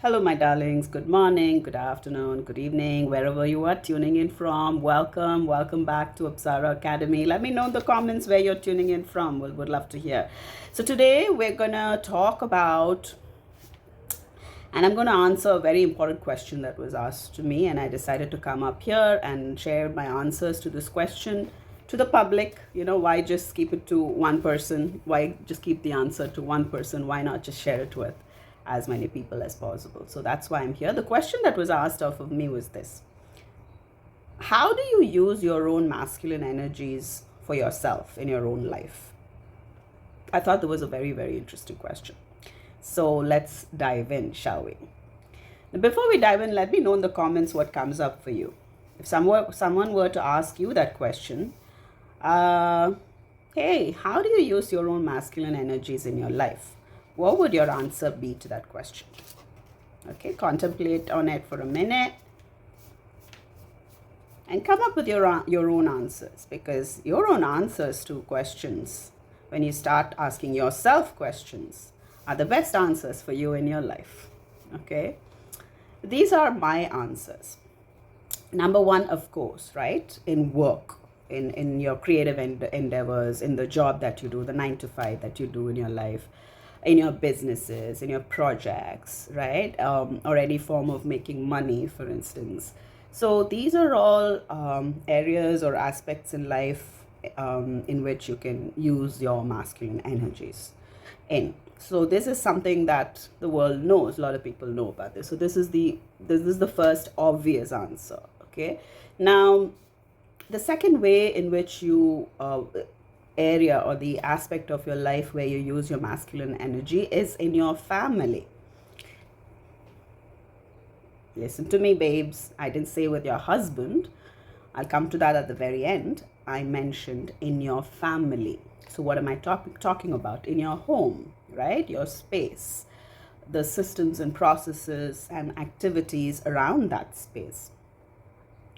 Hello, my darlings. Good morning, good afternoon, good evening, wherever you are tuning in from. Welcome back to Apsara Academy. Let me know in the comments where you're tuning in from. We would love to hear. So today we're gonna talk about, and I'm gonna answer a very important question that was asked to me, and I decided to come up here and share my answers to this question to the public. Why just keep it to one person? Why just keep the answer to one person? Why not just share it with as many people as possible? So that's why I'm here. The question that was asked of me was this: how do you use your own masculine energies for yourself in your own life? I thought that was a very, very interesting question. So let's dive in, shall we? Before we dive in, let me know in the comments what comes up for you. If someone were to ask you that question, hey, how do you use your own masculine energies in your life? What would your answer be to that question? Okay, contemplate on it for a minute and come up with your own answers, because your own answers to questions, when you start asking yourself questions, are the best answers for you in your life. Okay, these are my answers. Number one, of course, right, in work, in your creative endeavors, in the job that you do, the 9 to 5 that you do in your life, in your businesses, in your projects, right? Or any form of making money, for instance. So these are all areas or aspects in life in which you can use your masculine energies in. So this is something that the world knows. A lot of people know about this. So this is the first obvious answer. Okay. Now, the second way in which you area or the aspect of your life where you use your masculine energy is in your family. Listen to me, babes. I didn't say with your husband. I'll come to that at the very end. I mentioned in your family. So what am I talking about? In your home, right? Your space, the systems and processes and activities around that space.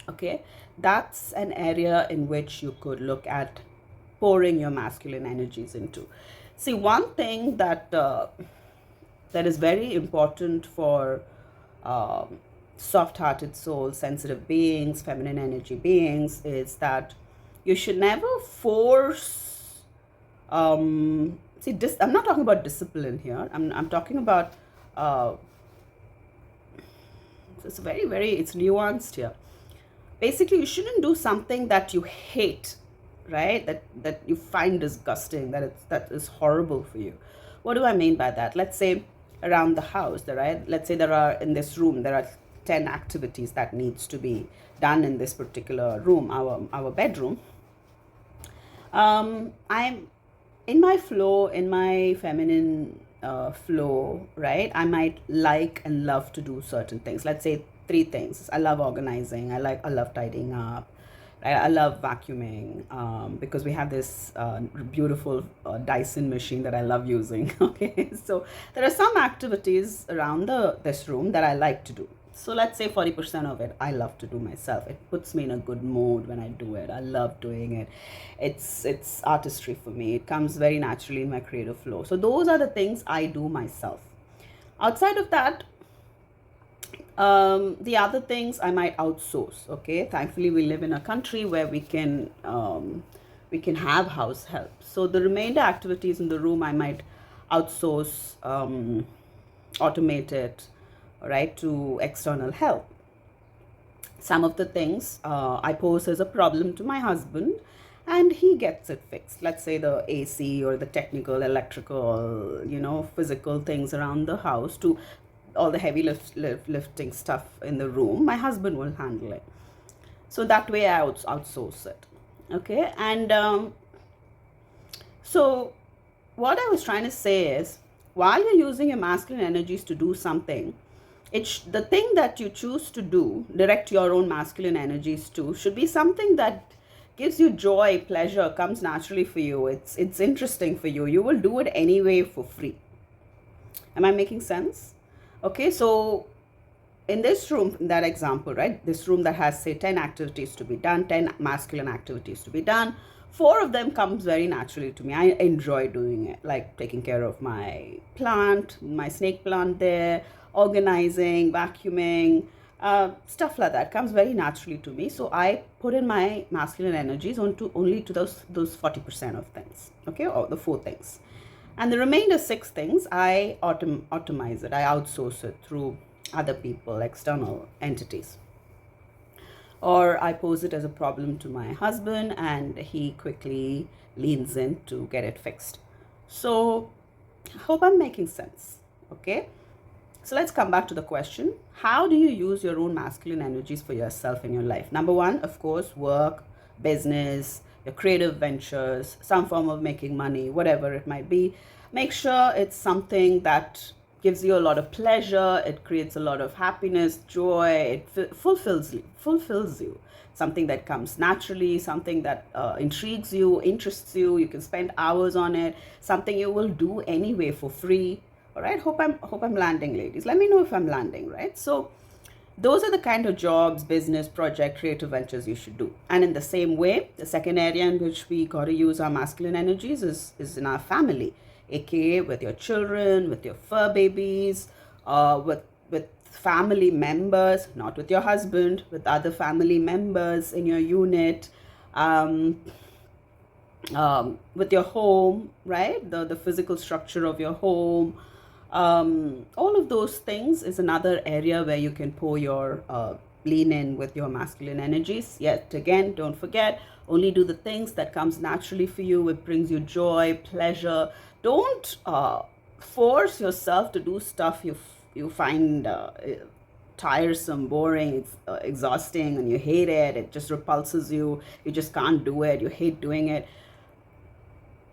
Okay, that's an area in which you could look at pouring your masculine energies into. See, one thing that that is very important for soft-hearted souls, sensitive beings, feminine energy beings, is that you should never force. I'm not talking about discipline here. I'm talking about. It's it's nuanced here. Basically, you shouldn't do something that you hate, right? That you find disgusting, that is horrible for you. What do I mean by that? Let's say around the house, right? Let's say in this room there are 10 activities that needs to be done in this particular room, our bedroom. I'm in my flow, in my feminine flow, right? I might like and love to do certain things. Let's say 3 things. I love organizing. I love tidying up. I love vacuuming because we have this beautiful Dyson machine that I love using. Okay, so there are some activities around this room that I like to do. So let's say 40% of it I love to do myself. It puts me in a good mood when I do it. I love doing it. It's artistry for me. It comes very naturally in my creative flow. So those are the things I do myself. Outside of that, the other things I might outsource. Okay, thankfully we live in a country where we can have house help. So the remainder activities in the room I might outsource, automate it, right, to external help. Some of the things I pose as a problem to my husband, and he gets it fixed. Let's say the AC or the technical, electrical, physical things around the house, to all the heavy lifting stuff in the room, my husband will handle it. So that way I outsource it. Okay, and so what I was trying to say is, while you're using your masculine energies to do something, the thing that you choose to do, direct your own masculine energies to, should be something that gives you joy, pleasure, comes naturally for you. It's interesting for you. You will do it anyway for free. Am I making sense? Okay, so in this room, in that example, right, this room that has, say, 10 activities to be done, 10 masculine activities to be done, 4 of them comes very naturally to me. I enjoy doing it, like taking care of my plant, my snake plant there, organizing, vacuuming, stuff like that comes very naturally to me. So I put in my masculine energies onto only to those 40% of things, okay, or the four things. And the remainder six things, I automize it, I outsource it through other people, external entities. Or I pose it as a problem to my husband and he quickly leans in to get it fixed. So I hope I'm making sense. Okay. So let's come back to the question. How do you use your own masculine energies for yourself in your life? Number one, of course, work, business, your creative ventures, some form of making money, whatever it might be. Make sure it's something that gives you a lot of pleasure, it creates a lot of happiness, joy, it fulfills you. Something that comes naturally, something that intrigues you, interests you, you can spend hours on it, something you will do anyway for free. All right, hope I'm landing, ladies. Let me know if I'm landing, right? So those are the kind of jobs, business, project, creative ventures you should do. And in the same way, the second area in which we got to use our masculine energies is in our family, aka with your children, with your fur babies, with family members, not with your husband, with other family members in your unit, with your home, right? The physical structure of your home. All of those things is another area where you can pour your lean in with your masculine energies. Yet again, don't forget, only do the things that comes naturally for you. It brings you joy, pleasure. Don't force yourself to do stuff you find tiresome, boring, it's exhausting, and you hate it. It just repulses you. You just can't do it. You hate doing it.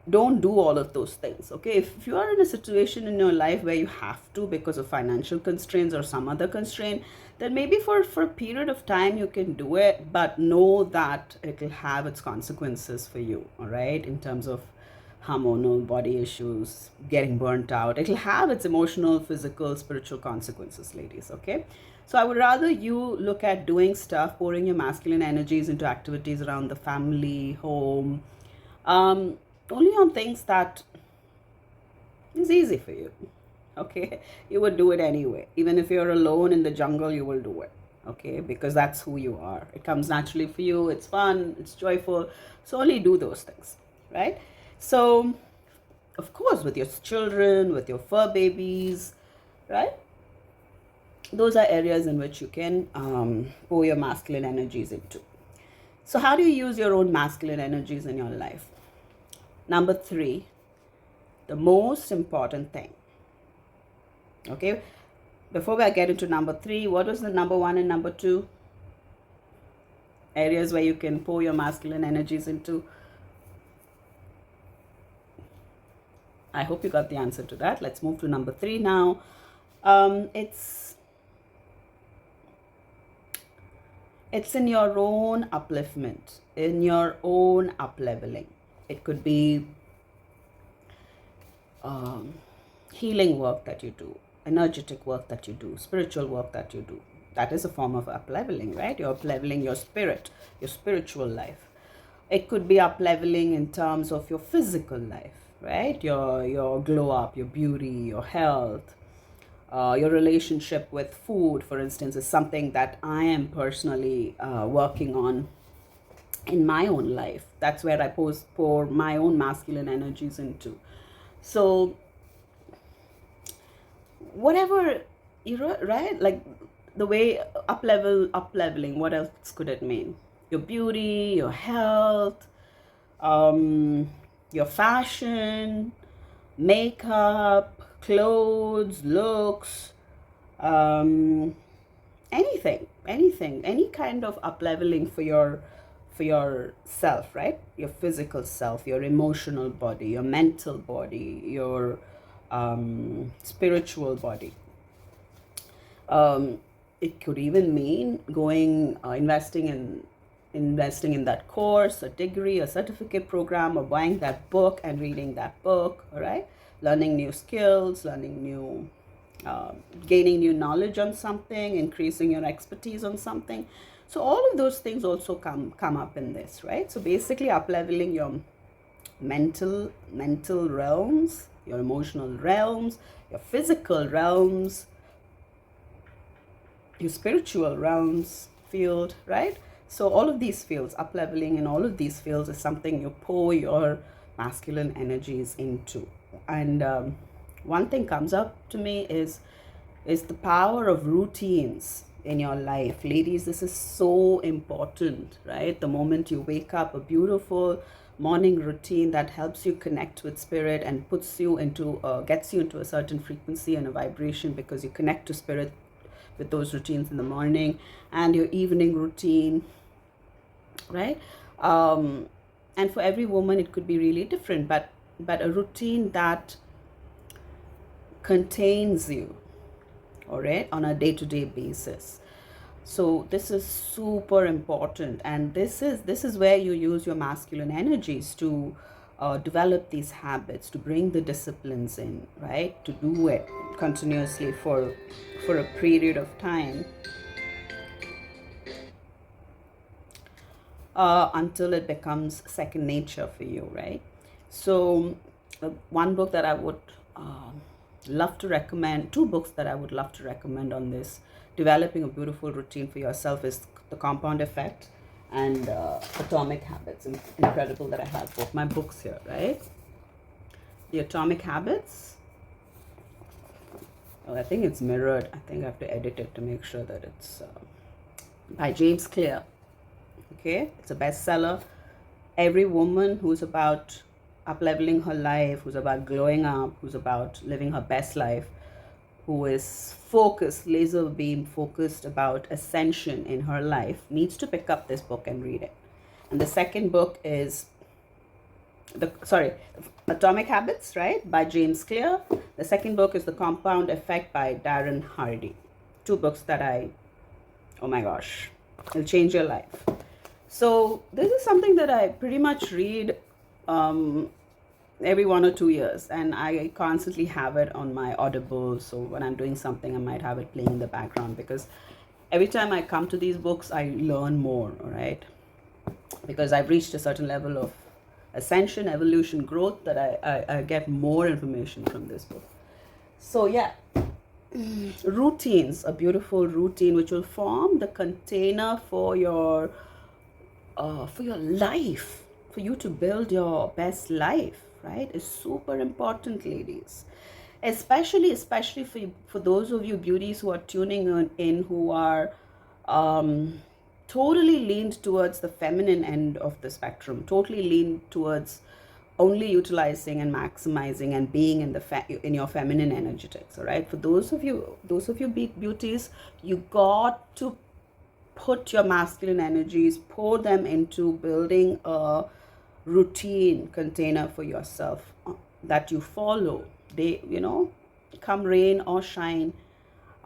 Don't do all of those things. Okay, if you are in a situation in your life where you have to because of financial constraints or some other constraint, then maybe for a period of time you can do it, but know that it will have its consequences for you. All right, in terms of hormonal body issues, getting burnt out, it will have its emotional, physical, spiritual consequences, ladies. Okay, so I would rather you look at doing stuff, pouring your masculine energies into activities around the family, home, only on things that is easy for you. Okay, you would do it anyway. Even if you're alone in the jungle, you will do it. Okay, because that's who you are. It comes naturally for you. It's fun, it's joyful. So only do those things, right? So of course, with your children, with your fur babies, right? Those are areas in which you can pour your masculine energies into. So how do you use your own masculine energies in your life? Number three, the most important thing. Okay, before I get into number three, what was the number one and number two? Areas where you can pour your masculine energies into. I hope you got the answer to that. Let's move to number three now. It's in your own upliftment, in your own up-leveling. It could be healing work that you do, energetic work that you do, spiritual work that you do. That is a form of up-leveling, right? You're up-leveling your spirit, your spiritual life. It could be up-leveling in terms of your physical life, right? Your glow up, your beauty, your health, your relationship with food, for instance, is something that I am personally working on in my own life. That's where I pour my own masculine energies into. So whatever, right? Like the way up-leveling, what else could it mean? Your beauty, your health, your fashion, makeup, clothes, looks, anything, any kind of up-leveling for yourself, right? Your physical self, your emotional body, your mental body, your spiritual body. It could even mean going investing in that course, a degree, a certificate program, or buying that book and reading that book. All right, learning new skills, gaining new knowledge on something, increasing your expertise on something. So all of those things also come up in this, right? So basically up-leveling your mental realms, your emotional realms, your physical realms, your spiritual realms field, right? So all of these fields, up leveling in all of these fields is something you pour your masculine energies into. And one thing comes up to me is the power of routines in your life. Ladies, this is so important, right? The moment you wake up, a beautiful morning routine that helps you connect with spirit and puts you into, gets you into a certain frequency and a vibration, because you connect to spirit with those routines in the morning, and your evening routine, right? Um, and for every woman, it could be really different, but a routine that contains you, all right, on a day-to-day basis. So this is super important, and this is where you use your masculine energies to develop these habits, to bring the disciplines in, right? To do it continuously for a period of time, until it becomes second nature for you, right? So, one book that I would love to recommend, two books that I would love to recommend on this, developing a beautiful routine for yourself, is The Compound Effect and Atomic Habits. Incredible that I have both my books here, right? The Atomic Habits. Oh, I think it's mirrored. I think I have to edit it to make sure that it's by James Clear. Okay, it's a bestseller. Every woman who's about up leveling her life, who's about glowing up, who's about living her best life, who is focused, laser beam focused about ascension in her life, needs to pick up this book and read it. And the second book is Atomic Habits, right, by James Clear. The second book is The Compound Effect by Darren Hardy. Two books that oh my gosh, it'll change your life. So this is something that I pretty much read every 1 or 2 years, and I constantly have it on my Audible. So when I'm doing something, I might have it playing in the background, because every time I come to these books, I learn more, all right? Because I've reached a certain level of ascension, evolution, growth, that I get more information from this book. So yeah, routines, a beautiful routine which will form the container for your life, for you to build your best life, right, is super important, ladies. Especially for those of you beauties who are tuning in, who are totally leaned towards the feminine end of the spectrum, totally leaned towards only utilizing and maximizing and being in your feminine energetics. All right, for those of you beauties, you got to put your masculine energies, pour them into building a routine container for yourself that you follow. Come rain or shine,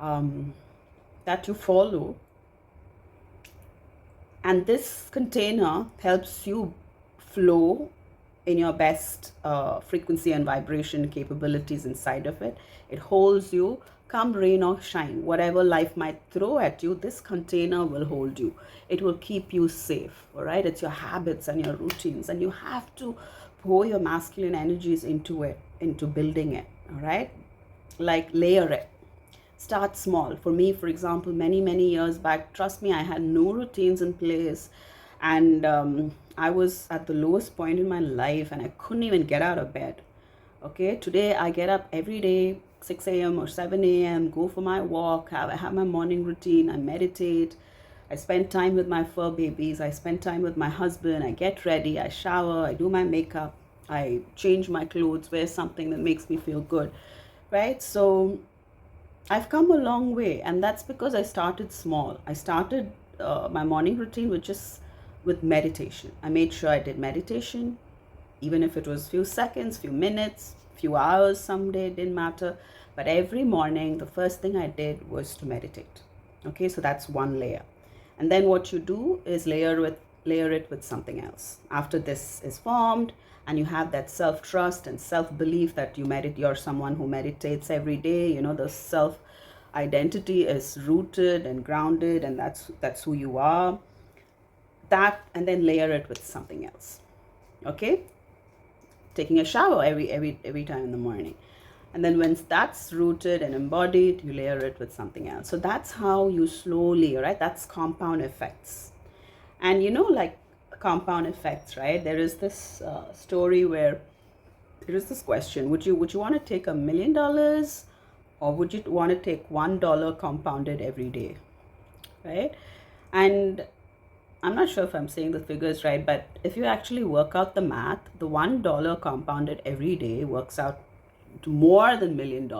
that you follow. And this container helps you flow in your best frequency and vibration capabilities inside of it. It holds you, come rain or shine, whatever life might throw at you, this container will hold you. It will keep you safe, all right? It's your habits and your routines, and you have to pour your masculine energies into it, into building it, all right? Like, layer it. Start small. For me, for example, many years back, trust me, I had no routines in place, and I was at the lowest point in my life, and I couldn't even get out of bed. Okay, today I get up every day, 6 a.m. or 7 a.m., go for my walk, I have my morning routine, I meditate, I spend time with my fur babies, I spend time with my husband, I get ready, I shower, I do my makeup, I change my clothes, wear something that makes me feel good, right? So I've come a long way, and that's because I started small. I started my morning routine with meditation. I made sure I did meditation, even if it was few seconds, few minutes, few hours, someday, it didn't matter. But every morning, the first thing I did was to meditate. Okay, so that's one layer. And then what you do is layer it with something else. After this is formed, and you have that self-trust and self-belief that you're someone who meditates every day, the self-identity is rooted and grounded, and that's who you are. That, and then layer it with something else. Okay? Taking a shower every time in the morning. And then when that's rooted and embodied, you layer it with something else. So that's how you slowly, right? That's compound effects. And like compound effects, right? There is this story where there is this question: would you want to take $1 million, or would you want to take $1 compounded every day, right? And I'm not sure if I'm saying the figures right, but if you actually work out the math, the $1 compounded every day works out to more than $1 million.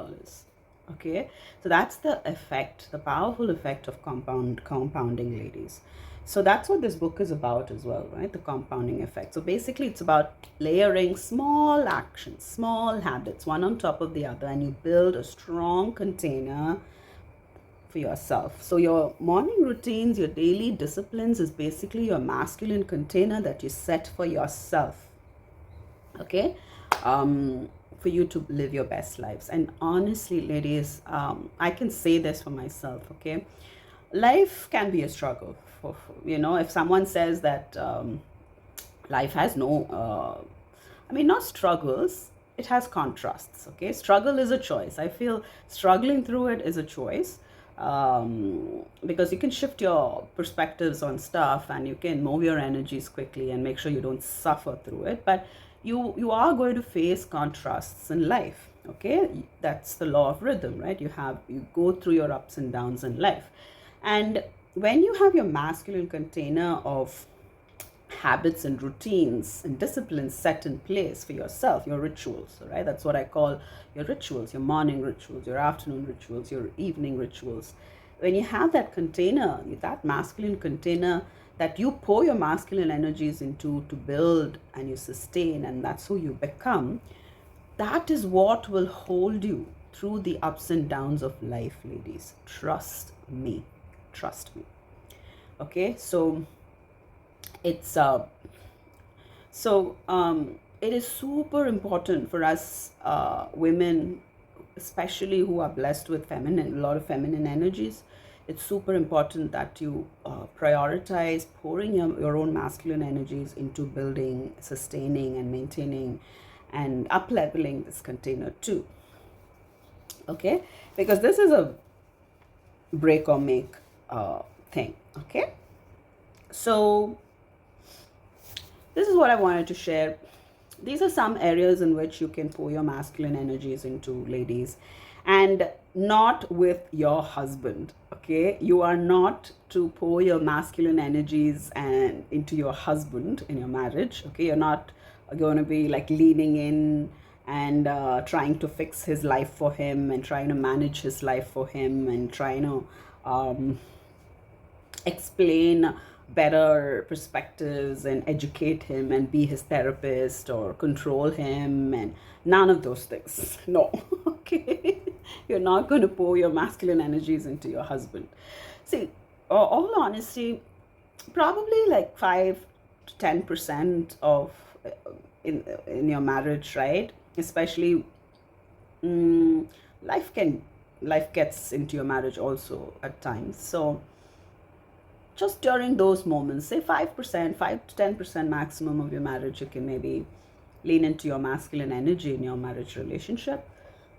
Okay, so that's the effect, the powerful effect of compounding, ladies. So that's what this book is about as well, right? The compounding effect. So basically, it's about layering small actions, small habits, one on top of the other, and you build a strong container for yourself. So your morning routines, your daily disciplines is basically your masculine container that you set for yourself. Okay, for you to live your best lives. And honestly, ladies, I can say this for myself. Okay, life can be a struggle. If someone says that life has no, not struggles, it has contrasts. Okay, struggle is a choice. I feel struggling through it is a choice, because you can shift your perspectives on stuff, and you can move your energies quickly and make sure you don't suffer through it. But you are going to face contrasts in life. Okay, that's the law of rhythm, right? You go through your ups and downs in life. And when you have your masculine container of habits and routines and disciplines set in place for yourself, your rituals, right? That's what I call your rituals, your morning rituals, your afternoon rituals, your evening rituals. When you have that container, that masculine container that you pour your masculine energies into to build and you sustain, and that's who you become, that is what will hold you through the ups and downs of life, ladies. Trust me. Trust me. Okay, so it's it is super important for us women, especially who are blessed with a lot of feminine energies. It's super important that you prioritize pouring your own masculine energies into building, sustaining, and maintaining and up leveling this container too. Okay, because this is a break or make thing. Okay, so this is what I wanted to share. These are some areas in which you can pour your masculine energies into, ladies, and not with your husband. Okay, you are not to pour your masculine energies and into your husband in your marriage. Okay, you're not going to be like leaning in and trying to fix his life for him and trying to manage his life for him and trying to explain better perspectives and educate him and be his therapist or control him, and none of those things. No. Okay, you're not going to pour your masculine energies into your husband. See, all honesty, probably like 5 to 10% of in your marriage, right? Especially life gets into your marriage also at times. So just during those moments, say 5%, 5 to 10% maximum of your marriage, you can maybe lean into your masculine energy in your marriage relationship,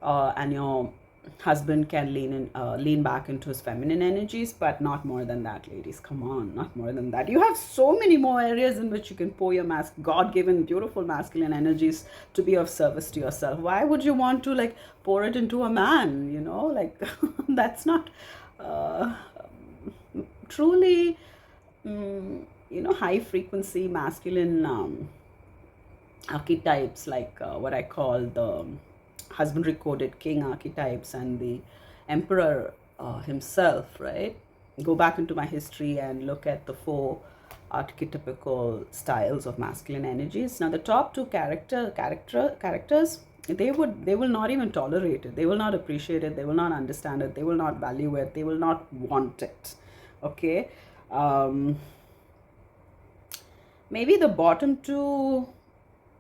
and your husband can lean back into his feminine energies, but not more than that, ladies. Come on, not more than that. You have so many more areas in which you can pour your God-given, beautiful masculine energies to be of service to yourself. Why would you want to like pour it into a man? Like that's not truly high frequency masculine archetypes, like what I call the husband coded king archetypes and the emperor himself, right? Go back into my history and look at the 4 archetypical styles of masculine energies. Now the top 2 characters, they will not even tolerate it, they will not appreciate it, they will not understand it, they will not value it, they will not want it. Okay, maybe the bottom 2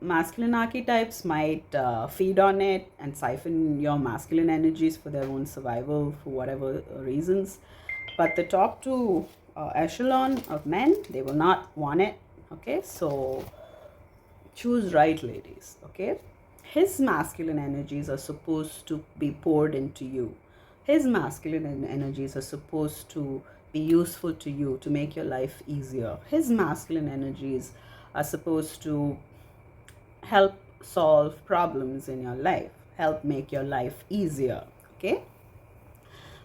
masculine archetypes might feed on it and siphon your masculine energies for their own survival for whatever reasons, but the top 2 echelon of men, they will not want it. Okay, so choose right, ladies. Okay, His masculine energies are supposed to be poured into you. His masculine energies are supposed to be useful to you to make your life easier. His masculine energies are supposed to help solve problems in your life, help make your life easier, okay?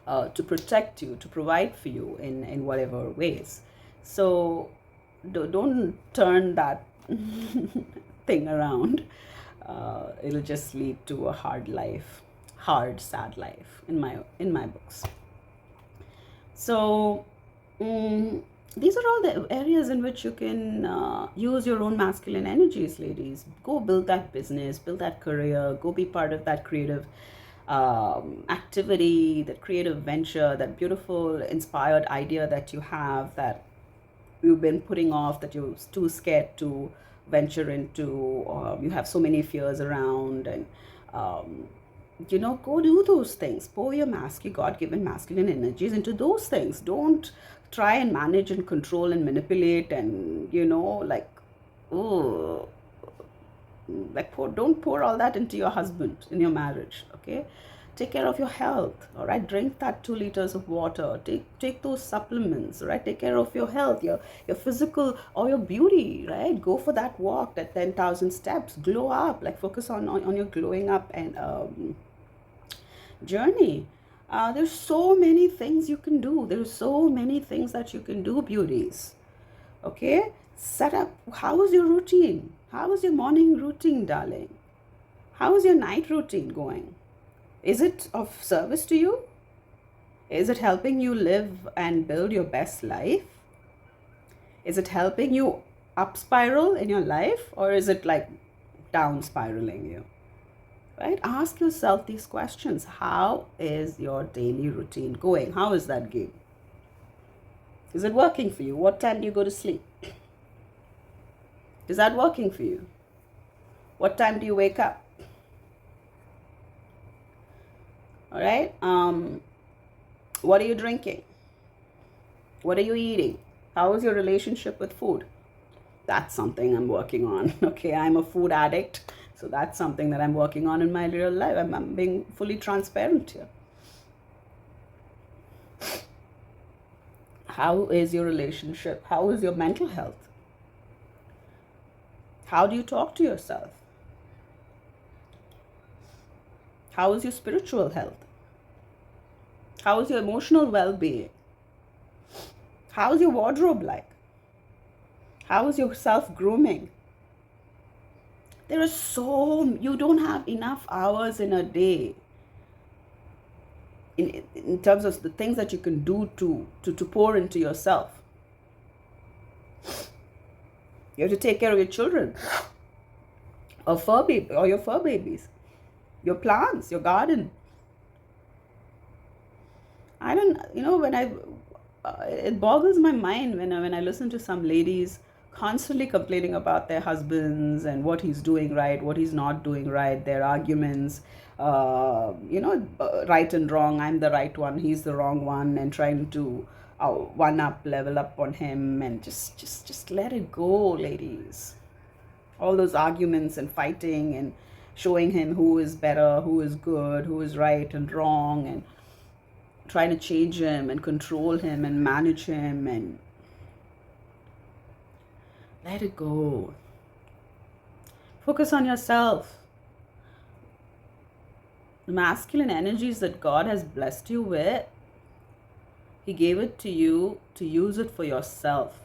To protect you, to provide for you in whatever ways. So don't turn that thing around. It'll just lead to a hard life, hard, sad life in my books. So these are all the areas in which you can use your own masculine energies, ladies. Go build that business, build that career, go be part of that creative activity, that creative venture, that beautiful inspired idea that you have, that you've been putting off, that you're too scared to venture into. You have so many fears around, and go do those things. Pour your God-given masculine energies into those things. Don't try and manage and control and manipulate and oh, don't pour all that into your husband in your marriage. Okay, take care of your health. All right, drink that 2 liters of water. Take those supplements. Right, take care of your health, your physical or your beauty. Right, go for that walk, that 10,000 steps. Glow up. Focus on your glowing up and journey. There's so many things you can do. There's so many things that you can do, beauties. Okay, set up. How is your routine? How is your morning routine, darling? How is your night routine going? Is it of service to you? Is it helping you live and build your best life? Is it helping you up spiral in your life, or is it like down spiraling you? Right? Ask yourself these questions. How is your daily routine going? How is that game? Is it working for you? What time do you go to sleep? Is that working for you? What time do you wake up? All right. What are you drinking? What are you eating? How is your relationship with food? That's something I'm working on. Okay, I'm a food addict. So that's something that I'm working on in my real life. I'm being fully transparent here. How is your relationship? How is your mental health? How do you talk to yourself? How is your spiritual health? How is your emotional well-being? How is your wardrobe like? How is your self-grooming? You don't have enough hours in a day in terms of the things that you can do to pour into yourself. You have to take care of your children, or your fur babies, your plants, your garden. I don't, it boggles my mind when I listen to some ladies constantly complaining about their husbands and what he's doing right, what he's not doing right, their arguments, right and wrong. I'm the right one, he's the wrong one, and trying to level up on him, and just let it go, ladies. All those arguments and fighting and showing him who is better, who is good, who is right and wrong, and trying to change him and control him and manage him, and let it go. Focus on yourself. The masculine energies that God has blessed you with, He gave it to you to use it for yourself.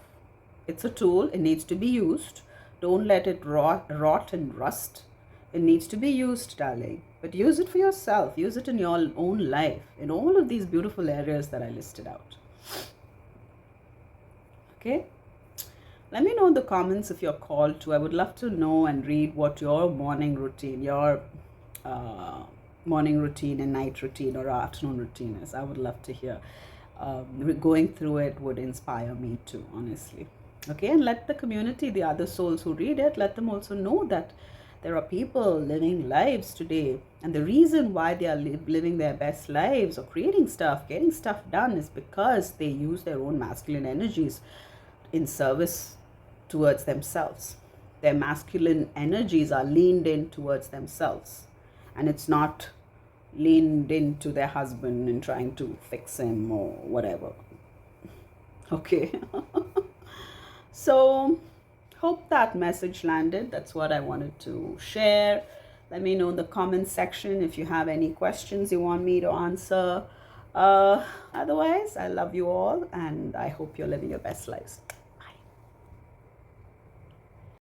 It's a tool. It needs to be used. Don't let it rot and rust. It needs to be used, darling. But use it for yourself. Use it in your own life, in all of these beautiful areas that I listed out. Okay? Let me know in the comments if you're called to. I would love to know and read what your morning routine and night routine or afternoon routine is. I would love to hear. Going through it would inspire me too, honestly. Okay, and let the community, the other souls who read it, let them also know that there are people living lives today, and the reason why they are living their best lives or creating stuff, getting stuff done, is because they use their own masculine energies in service towards themselves. their masculine energies are leaned in towards themselves, and it's not leaned into their husband and trying to fix him or whatever. Okay. So, hope that message landed. That's what I wanted to share. Let me know in the comments section if you have any questions you want me to answer. Otherwise, I love you all and I hope you're living your best lives.